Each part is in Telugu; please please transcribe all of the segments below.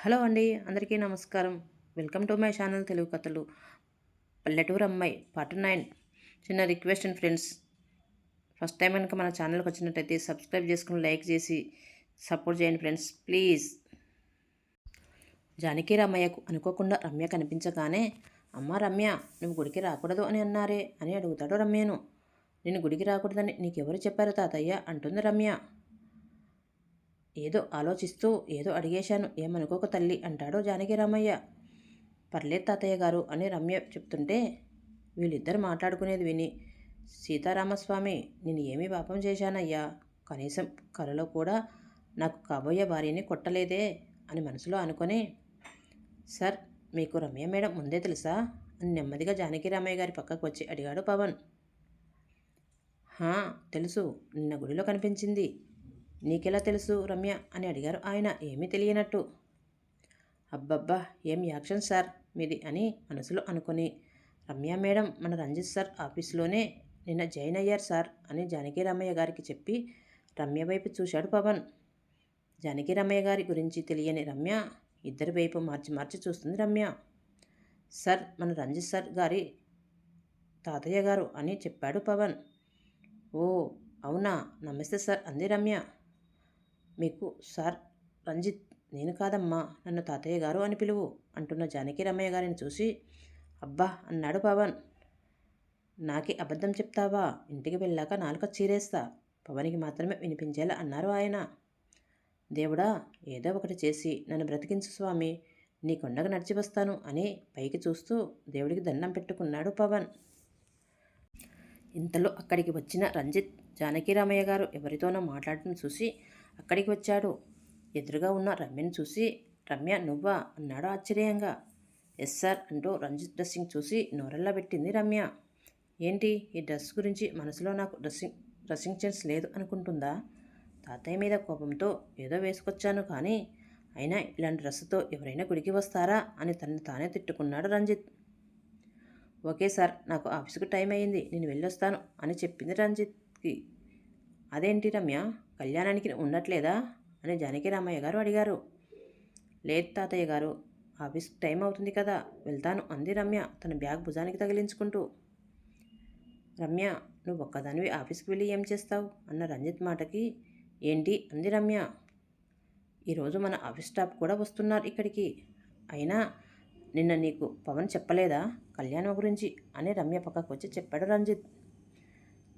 హలో అండి, అందరికీ నమస్కారం. Welcome to my channel Telugu కథలు. పల్లెటూరు అమ్మాయి పార్ట్ 9. చిన్న request and friends, first time కనుక మన ఛానల్కి వచ్చినట్టయితే సబ్స్క్రైబ్ చేసుకుని లైక్ చేసి సపోర్ట్ చేయండి ఫ్రెండ్స్, ప్లీజ్. జానకి రామయ్యకు అనుకోకుండా రమ్య కనిపించగానే, అమ్మ రమ్య, నువ్వు గుడికి రాకూడదు అని అన్నారే అని అడుగుతాడు రమ్యను. నేను గుడికి రాకూడదని నీకెవరు చెప్పారు తాతయ్య అంటుంది రమ్య. ఏదో ఆలోచిస్తూ ఏదో అడిగేశాను, ఏమనుకోక తల్లి అంటాడు జానకి రామయ్య. పర్లేదు తాతయ్య గారు అని రమ్య చెప్తుంటే, వీళ్ళిద్దరు మాట్లాడుకునేది విని, సీతారామస్వామి, నేను ఏమీ పాపం చేశానయ్యా, కనీసం కలలో కూడా నాకు కాబోయే భార్యని కొట్టలేదే అని మనసులో అనుకొని, సార్, మీకు రమ్య మేడం ముందే తెలుసా అని నెమ్మదిగా జానకి రామయ్య గారి పక్కకు వచ్చి అడిగాడు పవన్. హా, తెలుసు, నిన్న గుడిలో కనిపించింది. నీకెలా తెలుసు రమ్య అని అడిగారు ఆయన ఏమీ తెలియనట్టు. అబ్బబ్బా, ఏం యాక్షన్ సార్ మీది అని మనసులో అనుకుని, రమ్య మేడం మన రంజిత్ సార్ ఆఫీస్లోనే నిన్న జాయిన్ అయ్యారు సార్ అని జానకి రామయ్య గారికి చెప్పి రమ్య వైపు చూశాడు పవన్. జానకి రామయ్య గారి గురించి తెలియని రమ్య ఇద్దరి వైపు మార్చి మార్చి చూస్తుంది రమ్య. సార్, మన రంజిత్ సార్ గారి తాతయ్య గారు అని చెప్పాడు పవన్. ఓ అవునా, నమస్తే సార్ అంది రమ్య. మీకు సార్ రంజిత్, నేను కాదమ్మా, నన్ను తాతయ్య గారు అని పిలువు అంటున్న జానకి రమయ్య గారిని చూసి, అబ్బా అన్నాడు పవన్. నాకే అబద్ధం చెప్తావా, ఇంటికి వెళ్ళాక నాలుక చీరేస్తా, పవన్కి మాత్రమే వినిపించేలా అన్నారు ఆయన. దేవుడా, ఏదో ఒకటి చేసి నన్ను బ్రతికించు స్వామి, నీ కొండకు నడిచి వస్తాను అని పైకి చూస్తూ దేవుడికి దండం పెట్టుకున్నాడు పవన్. ఇంతలో అక్కడికి వచ్చిన రంజిత్ జానకి రామయ్య గారు ఎవరితోనో మాట్లాడటం చూసి అక్కడికి వచ్చాడు. ఎదురుగా ఉన్న రమ్యను చూసి, రమ్య నువ్వా అన్నాడు ఆశ్చర్యంగా. ఎస్ సార్ అంటూ రంజిత్ డ్రెస్సింగ్ చూసి నోరెల్లా పెట్టింది రమ్య. ఏంటి, ఈ డ్రెస్ గురించి మనసులో నాకు డ్రెస్సింగ్ సెన్స్ లేదు అనుకుంటుందా? తాతయ్య మీద కోపంతో ఏదో వేసుకొచ్చాను, కానీ అయినా ఇలాంటి డ్రెస్సుతో ఎవరైనా గుడికి వస్తారా అని తనని తానే తిట్టుకున్నాడు రంజిత్. ఓకే సార్, నాకు ఆఫీస్కు టైం అయ్యింది, నేను వెళ్ళొస్తాను అని చెప్పింది రంజిత్కి. అదేంటి రమ్య, కళ్యాణానికి ఉండట్లేదా అని జానకి రామయ్య గారు అడిగారు. లేదు తాతయ్య గారు, ఆఫీస్ టైం అవుతుంది కదా, వెళ్తాను అంది రమ్య తన బ్యాగ్ భుజానికి తగిలించుకుంటూ. రమ్య, నువ్వు ఒక్కదానివి ఆఫీస్కి వెళ్ళి ఏం చేస్తావు అన్న రంజిత్ మాటకి, ఏంటి అంది రమ్య. ఈరోజు మన ఆఫీస్ స్టాఫ్ కూడా వస్తున్నారు ఇక్కడికి, అయినా నిన్న నీకు పవన్ చెప్పలేదా కళ్యాణం గురించి అని రమ్య పక్కకు వచ్చి చెప్పాడు రంజిత్.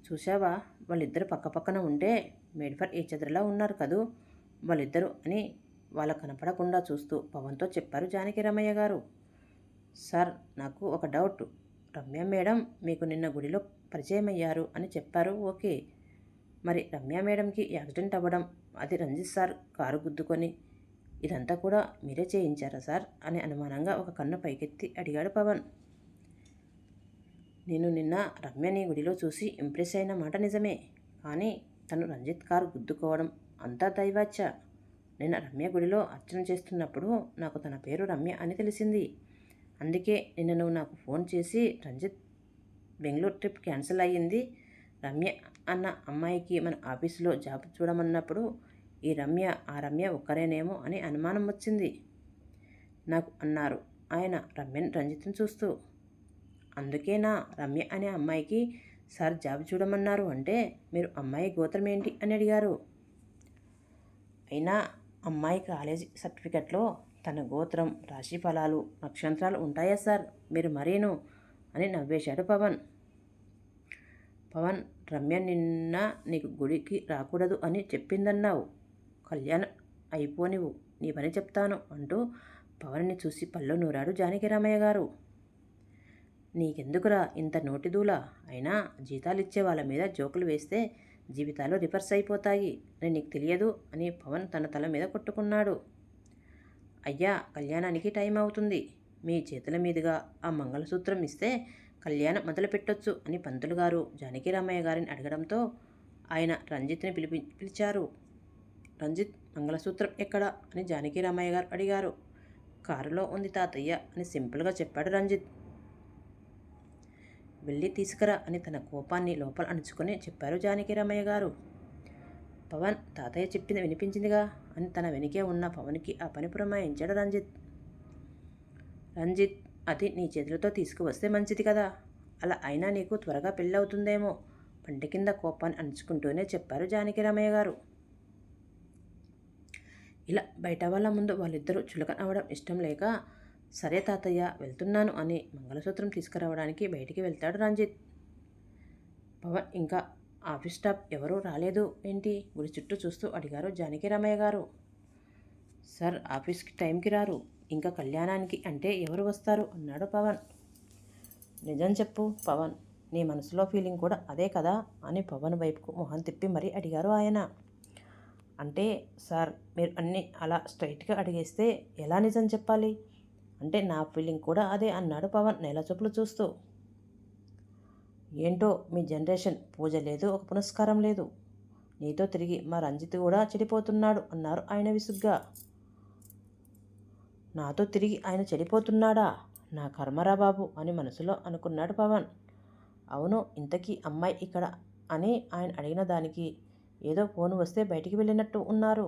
చూశావా, వాళ్ళిద్దరు పక్కపక్కన ఉంటే మేడ్ ఫర్ ఈచ్ అదర్లా ఉన్నారు కదూ వాళ్ళిద్దరూ అని వాళ్ళ కనపడకుండా చూస్తూ పవన్తో చెప్పారు జానకి రామయ్య గారు. సార్, నాకు ఒక డౌట్, రమ్య మేడం మీకు నిన్న గుడిలో పరిచయం అయ్యారు అని చెప్పారు, ఓకే, మరి రమ్య మేడంకి యాక్సిడెంట్ అవ్వడం, అది రంజిత్ సార్ కారు గుద్దుకొని, ఇదంతా కూడా మీరే చేయించారా సార్ అని అనుమానంగా ఒక కన్ను పైకెత్తి అడిగాడు పవన్. నేను నిన్న రమ్యని గుడిలో చూసి ఇంప్రెస్ అయిన మాట నిజమే, కానీ తను రంజిత్ కారు గుద్దుకోవడం అంతా దైవాచ్చ. నిన్న రమ్య గుడిలో అర్చన చేస్తున్నప్పుడు నాకు తన పేరు రమ్య అని తెలిసింది. అందుకే నిన్న నువ్వు నాకు ఫోన్ చేసి రంజిత్ బెంగళూరు ట్రిప్ క్యాన్సిల్ అయ్యింది, రమ్య అన్న అమ్మాయికి మన ఆఫీసులో జాబ్ చూడమన్నప్పుడు ఈ రమ్య ఆ రమ్య ఒక్కరేనేమో అని అనుమానం వచ్చింది నాకు అన్నారు ఆయన రమ్యని రంజిత్ని చూస్తూ. అందుకేనా రమ్య అనే అమ్మాయికి సార్ జాబ్ చూడమన్నారు అంటే మీరు అమ్మాయి గోత్రం ఏంటి అని అడిగారు. అయినా అమ్మాయి కాలేజీ సర్టిఫికెట్లో తన గోత్రం, రాశి ఫలాలు, నక్షత్రాలు ఉంటాయా సార్, మీరు మరీను అని నవ్వేశాడు పవన్. పవన్, రమ్య నిన్న నీకు గుడికి రాకూడదు అని చెప్పిందన్నావు, కళ్యాణం అయిపోనివ్వు, నీ పని చెప్తాను అంటూ పవన్ని చూసి పళ్ళు నూరాడు జానకి రామయ్య గారు. నీకెందుకురా ఇంత నోటిదూలా, అయినా జీతాలు ఇచ్చే వాళ్ళ మీద జోకులు వేస్తే జీవితాలు రివర్స్ అయిపోతాయి అని నీకు తెలియదు అని పవన్ తన తల మీద కొట్టుకున్నాడు. అయ్యా, కళ్యాణానికి టైం అవుతుంది, మీ చేతుల మీదుగా ఆ మంగళసూత్రం ఇస్తే కళ్యాణం మొదలు పెట్టొచ్చు అని పంతులు గారు జానకి రామయ్య గారిని అడగడంతో ఆయన రంజిత్ని పిలిచారు. రంజిత్, మంగళసూత్రం ఎక్కడా అని జానకి రామయ్య గారు అడిగారు. కారులో ఉంది తాతయ్య అని సింపుల్గా చెప్పాడు రంజిత్. వెళ్ళి తీసుకురా అని తన కోపాన్ని లోపల అణుచుకొని చెప్పారు జానకి రామయ్య గారు. పవన్, తాతయ్య చెప్పింది వినిపించిందిగా అని తన వెనుకే ఉన్న పవన్కి ఆ పని పురమాయించాడు రంజిత్. రంజిత్, అది నీ చేతులతో తీసుకువస్తే మంచిది కదా. అలా అయినా నీకు త్వరగా పెళ్ళవుతుందేమో పంట కింద కోపాన్ని అణుచుకుంటూనే చెప్పారు జానకిరామయ్య గారు. ఇలా బయట వాళ్ళ ముందు వాళ్ళిద్దరూ చులకన అవ్వడం ఇష్టం లేక, సరే తాతయ్య వెళ్తున్నాను అని మంగళసూత్రం తీసుకురావడానికి బయటికి వెళ్తాడు రంజిత్. పవన్ ఇంకా ఆఫీస్ స్టాఫ్ ఎవరూ రాలేదు ఏంటి? గుడి చుట్టూ చూస్తూ అడిగారు జానకిరామయ్య గారు. సార్ ఆఫీస్కి టైంకి రారు, ఇంకా కళ్యాణానికి అంటే ఎవరు వస్తారు అన్నాడు పవన్. నిజం చెప్పు పవన్, నీ మనసులో ఫీలింగ్ కూడా అదే కదా అని పవన్ వైపుకు మొహం తిప్పి మరీ అడిగారు ఆయన. అంటే సార్, మీరు అన్నీ అలా స్ట్రైట్గా అడిగేస్తే ఎలా నిజం చెప్పాలి? అంటే నా ఫీలింగ్ కూడా అదే అన్నాడు పవన్ నేలచూపులు చూస్తూ. ఏంటో మీ జనరేషన్, పూజ లేదు, ఒక పునస్కారం లేదు. నీతో తిరిగి మా రంజిత్ కూడా చెడిపోతున్నాడు అన్నారు ఆయన విసుగ్గా. నాతో తిరిగి ఆయన చెడిపోతున్నాడా? నా కర్మరా బాబు అని మనసులో అనుకున్నాడు పవన్. అవును, ఇంతకీ అమ్మాయి ఇక్కడ అని ఆయన అడిగిన దానికి ఏదో ఫోన్ వస్తే బయటికి వెళ్ళినట్టు ఉన్నారు.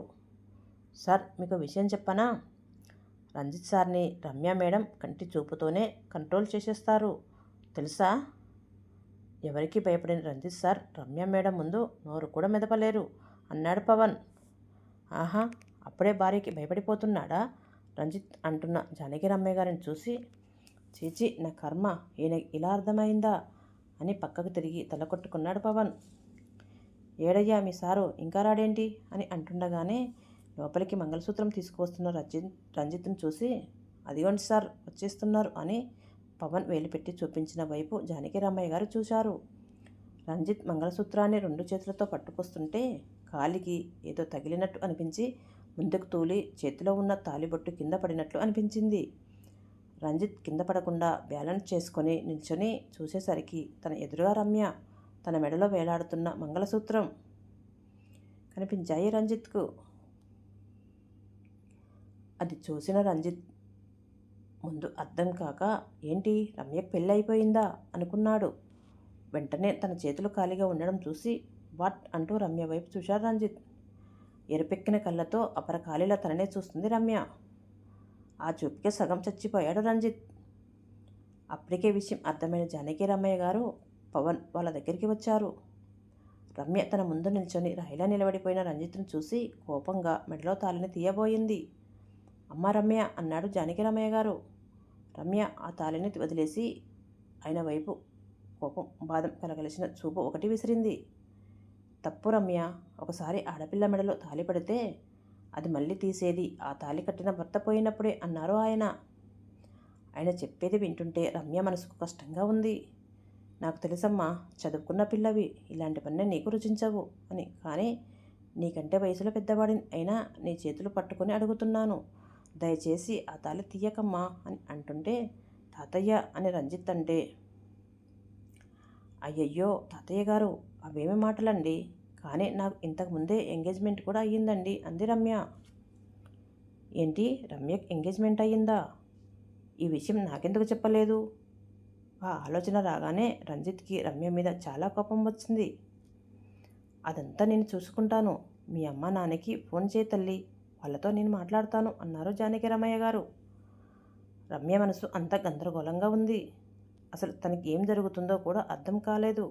సార్, మీకు విషయం చెప్పనా? రంజిత్ సార్ని రమ్య మేడం కంటి చూపుతోనే కంట్రోల్ చేసేస్తారు తెలుసా? ఎవరికి భయపడిన రంజిత్ సార్ రమ్య మేడం ముందు నోరు కూడా మెదపలేరు అన్నాడు పవన్. ఆహా, అప్పుడే భార్యకి భయపడిపోతున్నాడా రంజిత్ అంటున్న జానకిరామయ్య గారిని చూసి, చీచి నా కర్మ, ఈయన ఇలా అర్థమైందా అని పక్కకు తిరిగి తల కొట్టుకున్నాడు పవన్. ఏడయ్యా మీ సారు, ఇంకా రాడేంటి అని అంటుండగానే లోపలికి మంగళసూత్రం తీసుకువస్తున్న రంజిత్ను చూసి, అదిగోండి సార్ వచ్చేస్తున్నారు అని పవన్ వేలిపెట్టి చూపించిన వైపు జానకిరామయ్య గారు చూశారు. రంజిత్ మంగళసూత్రాన్ని 2 చేతులతో పట్టుకొస్తుంటే కాలికి ఏదో తగిలినట్టు అనిపించి ముందుకు తూలి చేతిలో ఉన్న తాలిబొట్టు కింద పడినట్లు అనిపించింది. రంజిత్ కింద పడకుండా బ్యాలెన్స్ చేసుకొని నిల్చొని చూసేసరికి తన ఎదురుగా రమ్య, తన మెడలో వేలాడుతున్న మంగళసూత్రం కనిపించాయి రంజిత్కు. అది చూసిన రంజిత్ ముందు అర్థం కాక, ఏంటి రమ్యకు పెళ్ళి అయిపోయిందా అనుకున్నాడు. వెంటనే తన చేతులు ఖాళీగా ఉండడం చూసి వాట్ అంటూ రమ్య వైపు చూశాడు రంజిత్. ఎరుపెక్కిన కళ్ళతో అపర ఖాళీలో తననే చూస్తుంది రమ్య. ఆ చూపుకే సగం చచ్చిపోయాడు రంజిత్. అప్పటికే విషయం అర్థమైన జానకిరామయ్య గారు పవన్ వాళ్ళ దగ్గరికి వచ్చారు. రమ్య తన ముందు నిల్చొని రాయిలా నిలబడిపోయిన రంజిత్ను చూసి కోపంగా మెడలో తాళిని తీయబోయింది. అమ్మ రమ్య అన్నాడు జానకిరామయ్య గారు. రమ్య ఆ తాళిని వదిలేసి ఆయన వైపు కోపం బాధం కలగలిసిన చూపు ఒకటి విసిరింది. తప్పు రమ్య, ఒకసారి ఆడపిల్ల మెడలో తాళి పడితే అది మళ్ళీ తీసేది ఆ తాళి కట్టిన భర్త పోయినప్పుడే అన్నారు ఆయన. ఆయన చెప్పేది వింటుంటే రమ్య మనసుకు కష్టంగా ఉంది. నాకు తెలుసమ్మా, చదువుకున్న పిల్లవి, ఇలాంటి పని నీకు రుచించవు అని, కానీ నీకంటే వయసులో పెద్దవాడిని అయినా నీ చేతులు పట్టుకొని అడుగుతున్నాను, దయచేసి ఆ తాళి తీయకమ్మా అని అంటుంటే తాతయ్య అని రంజిత్ అంటే, అయ్యయ్యో తాతయ్య గారు, అవేమి మాటలండి, కానీ నాకు ఇంతకుముందే ఎంగేజ్మెంట్ కూడా అయ్యిందండి అంది రమ్య. ఏంటి, రమ్యకి ఎంగేజ్మెంట్ అయ్యిందా? ఈ విషయం నాకెందుకు చెప్పలేదు? ఆ ఆలోచన రాగానే రంజిత్కి రమ్య మీద చాలా కోపం వచ్చింది. అదంతా నేను చూసుకుంటాను, మీ అమ్మ నాన్నకి ఫోన్ చేయి తల్లి, వాళ్ళతో నేను మాట్లాడతాను అన్నారు జానకిరామయ్య గారు. రమ్య మనసు అంత గందరగోళంగా ఉంది. అసలు తనకి ఏం జరుగుతుందో కూడా అర్థం కాలేదు.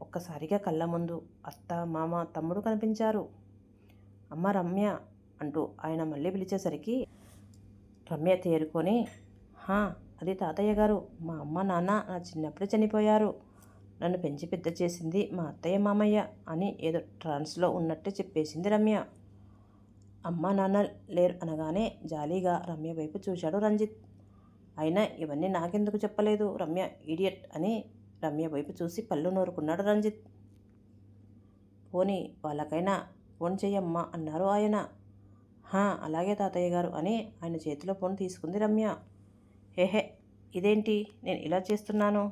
ఒక్కసారిగా కళ్ళ ముందు అత్త, మామ, తమ్ముడు కనిపించారు. అమ్మ రమ్య అంటూ ఆయన మళ్ళీ పిలిచేసరికి రమ్య తేరుకొని, హా, అది తాతయ్య గారు, మా అమ్మ నాన్న నా చిన్నప్పుడే చనిపోయారు, నన్ను పెంచి పెద్ద చేసింది మా అత్తయ్య మామయ్య అని ఏదో ట్రాన్స్లో ఉన్నట్టే చెప్పేసింది రమ్య. అమ్మ నాన్న లేరు అనగానే జాలీగా రమ్య వైపు చూశాడు రంజిత్. అయినా ఇవన్నీ నాకెందుకు చెప్పలేదు రమ్య ఈడియట్ అని రమ్య వైపు చూసి పళ్ళు నూరుకున్నాడు రంజిత్. పోనీ వాళ్ళకైనా ఫోన్ చెయ్యమ్మా అన్నారు ఆయన. హా, అలాగే తాతయ్య గారు అని ఆయన చేతిలో ఫోన్ తీసుకుంది రమ్య. హేహే, ఇదేంటి నేను ఇలా చేస్తున్నాను,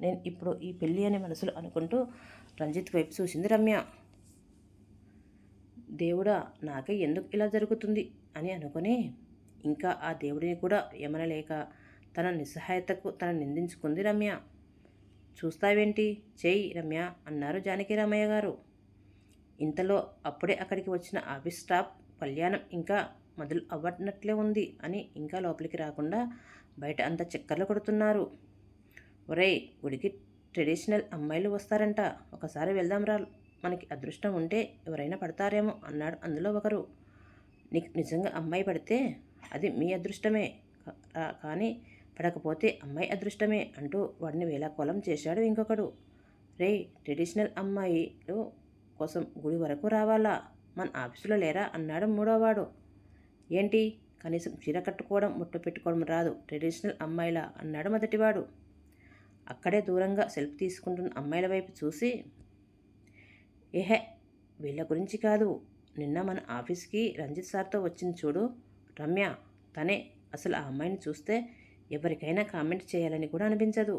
నేను ఇప్పుడు ఈ పెళ్ళి అని మనసులో అనుకుంటూ రంజిత్ వైపు చూసింది రమ్య. దేవుడా, నాకే ఎందుకు ఇలా జరుగుతుంది అని అనుకుని ఇంకా ఆ దేవుడిని కూడా ఏమనలేక తన నిస్సహాయతకు తన నిందించుకుంది రమ్య. చూస్తావేంటి, చెయ్యి రమ్య అన్నారు జానకిరామయ్య గారు. ఇంతలో అప్పుడే అక్కడికి వచ్చిన ఆఫీస్ స్టాఫ్ కళ్యాణం ఇంకా మొదలు అవ్వనట్లే ఉంది అని ఇంకా లోపలికి రాకుండా బయట అంతా చక్కర్లు కొడుతున్నారు. ఒరేయ్, గుడికి ట్రెడిషనల్ అమ్మాయిలు వస్తారంట, ఒకసారి వెళ్దాం రా, మనకి అదృష్టం ఉంటే ఎవరైనా పడతారేమో అన్నాడు అందులో ఒకరు. నీకు నిజంగా అమ్మాయి పడితే అది మీ అదృష్టమే, కానీ పడకపోతే అమ్మాయి అదృష్టమే అంటూ వాడిని వేలాకోలం చేశాడు ఇంకొకడు. రేయ్, ట్రెడిషనల్ అమ్మాయిలు కోసం గుడి వరకు రావాలా, మన ఆఫీసులో లేరా అన్నాడు మూడోవాడు. ఏంటి, కనీసం చీర కట్టుకోవడం ముట్టు పెట్టుకోవడం రాదు ట్రెడిషనల్ అమ్మాయిలా అన్నాడు మొదటివాడు. అక్కడే దూరంగా సెల్ఫ్ తీసుకుంటున్న అమ్మాయిల వైపు చూసి, ఏహే, వీళ్ళ గురించి కాదు, నిన్న మన ఆఫీస్కి రంజిత్ సార్తో వచ్చింది చూడు రమ్య, తనే. అసలు ఆ అమ్మాయిని చూస్తే ఎవరికైనా కామెంట్ చేయాలని కూడా అనిపించదు.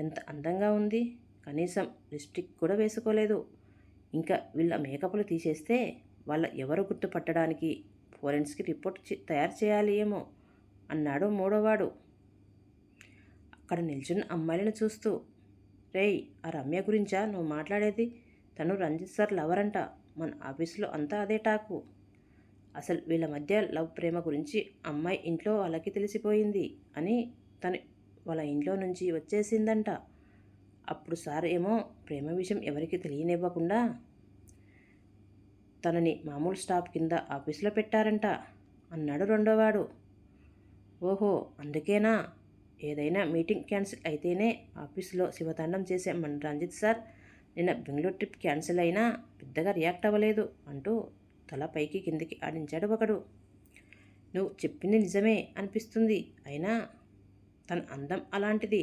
ఎంత అందంగా ఉంది, కనీసం లిప్స్టిక్ కూడా వేసుకోలేదు. ఇంకా వీళ్ళ మేకప్లు తీసేస్తే వాళ్ళ ఎవరు గుర్తుపట్టడానికి ఫోరెన్సిక్ రిపోర్ట్ తయారు చేయాలి ఏమో అన్నాడు మూడోవాడు అక్కడ నిల్చున్న అమ్మాయిలను చూస్తూ. రేయ్, ఆ రమ్య గురించా నువ్వు మాట్లాడేది? తను రంజిత్ సార్ లవర్ అంట, మన ఆఫీసులో అంతా అదే టాకు. అసలు వీళ్ళ మధ్య లవ్ ప్రేమ గురించి అమ్మాయి ఇంట్లో వాళ్ళకి తెలిసిపోయింది అని తను వాళ్ళ ఇంట్లో నుంచి వచ్చేసిందంట. అప్పుడు సార్ ఏమో ప్రేమ విషయం ఎవరికి తెలియనివ్వకుండా తనని మామూలు స్టాఫ్ కింద ఆఫీసులో పెట్టారంట అన్నాడు రెండోవాడు. ఓహో, అందుకేనా ఏదైనా మీటింగ్ క్యాన్సిల్ అయితేనే ఆఫీసులో శివతాండం చేసే మన రంజిత్ సార్ నిన్న బెంగళూరు ట్రిప్ క్యాన్సిల్ అయినా పెద్దగా రియాక్ట్ అవ్వలేదు అంటూ తల పైకి కిందికి ఆడించాడు ఒకడు. నువ్వు చెప్పింది నిజమే అనిపిస్తుంది, అయినా తన అందం అలాంటిది.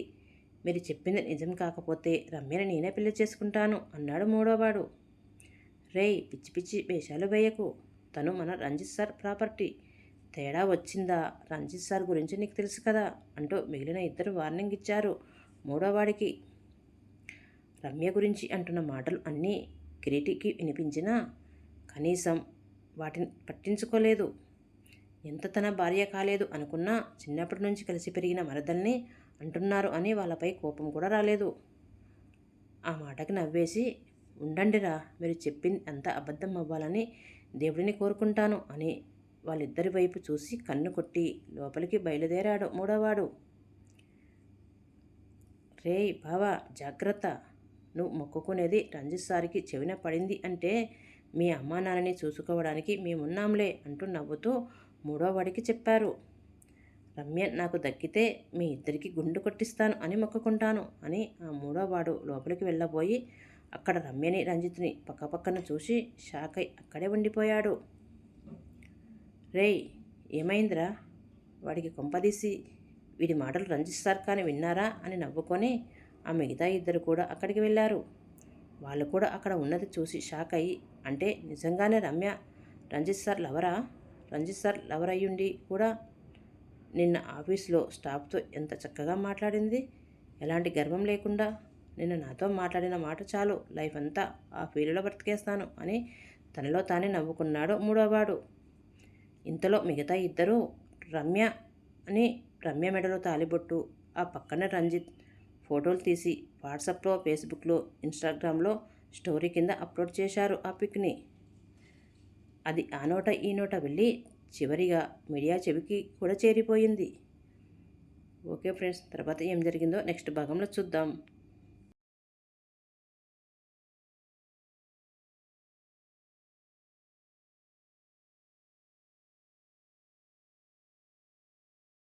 మీరు చెప్పింది నిజం కాకపోతే రమ్యని నేనే పెళ్లి చేసుకుంటాను అన్నాడు మూడోవాడు. రేయ్, పిచ్చి పిచ్చి వేషాలు వేయకు, తను మన రంజిత్ సార్ ప్రాపర్టీ. తేడా వచ్చిందా, రంజిత్ సార్ గురించి నీకు తెలుసు కదా అంటూ మిగిలిన ఇద్దరు వార్నింగ్ ఇచ్చారు మూడోవాడికి. రమ్య గురించి అంటున్న మాటలు అన్నీ కిరీటికి వినిపించినా కనీసం వాటిని పట్టించుకోలేదు. ఎంత తన భార్య కాలేదు అనుకున్నా చిన్నప్పటి నుంచి కలిసి పెరిగిన మరదల్ని అంటున్నారు అని వాళ్ళపై కోపం కూడా రాలేదు. ఆ మాటకి నవ్వేసి, ఉండండిరా, మీరు చెప్పింది అంతా అబద్ధం అవ్వాలని దేవుడిని కోరుకుంటాను అని వాళ్ళిద్దరి వైపు చూసి కన్ను కొట్టి లోపలికి బయలుదేరాడు మూడోవాడు. రేయ్ బావా, జాగ్రత్త, నువ్వు మొక్కుకునేది రంజిత్ సార్కి చెవిన పడింది అంటే మీ అమ్మా నాన్నని చూసుకోవడానికి మేమున్నాంలే అంటూ నవ్వుతూ మూడోవాడికి చెప్పారు. రమ్య నాకు దక్కితే మీ ఇద్దరికి గుండు కొట్టిస్తాను అని మొక్కుకుంటాను అని ఆ మూడోవాడు లోపలికి వెళ్ళబోయి అక్కడ రమ్యని రంజిత్ని పక్కపక్కన చూసి షాక్ అయి అక్కడే ఉండిపోయాడు. రేయ్, ఏమైందిరా, వాడికి కొంపదీసి వీడి మాటలు రంజిత్ సార్ కానీ విన్నారా అని నవ్వుకొని ఆ మిగతా ఇద్దరు కూడా అక్కడికి వెళ్ళారు. వాళ్ళు కూడా అక్కడ ఉన్నది చూసి షాక్ అయ్యి, అంటే నిజంగానే రమ్య రంజిత్ సార్ లవరా? రంజిత్ సార్ లవర్ అయ్యుండి కూడా నిన్న ఆఫీస్లో స్టాఫ్తో ఎంత చక్కగా మాట్లాడింది, ఎలాంటి గర్వం లేకుండా. నిన్న నాతో మాట్లాడిన మాట చాలు, లైఫ్ అంతా ఆ ఫీల్డ్లో బ్రతికేస్తాను అని తనలో తానే నవ్వుకున్నాడు మూడోవాడు. ఇంతలో మిగతా ఇద్దరు రమ్య మెడలో తాలిబొట్టు, ఆ పక్కన రంజిత్ ఫోటోలు తీసి వాట్సాప్లో, ఫేస్బుక్లో, ఇన్స్టాగ్రామ్లో స్టోరీ కింద అప్లోడ్ చేశారు ఆ పిక్ని. అది ఆ నోట ఈ నోట వెళ్ళి చివరిగా మీడియా చెవికి కూడా చేరిపోయింది. ఓకే ఫ్రెండ్స్, తర్వాత ఏం జరిగిందో నెక్స్ట్ భాగంలో చూద్దాం.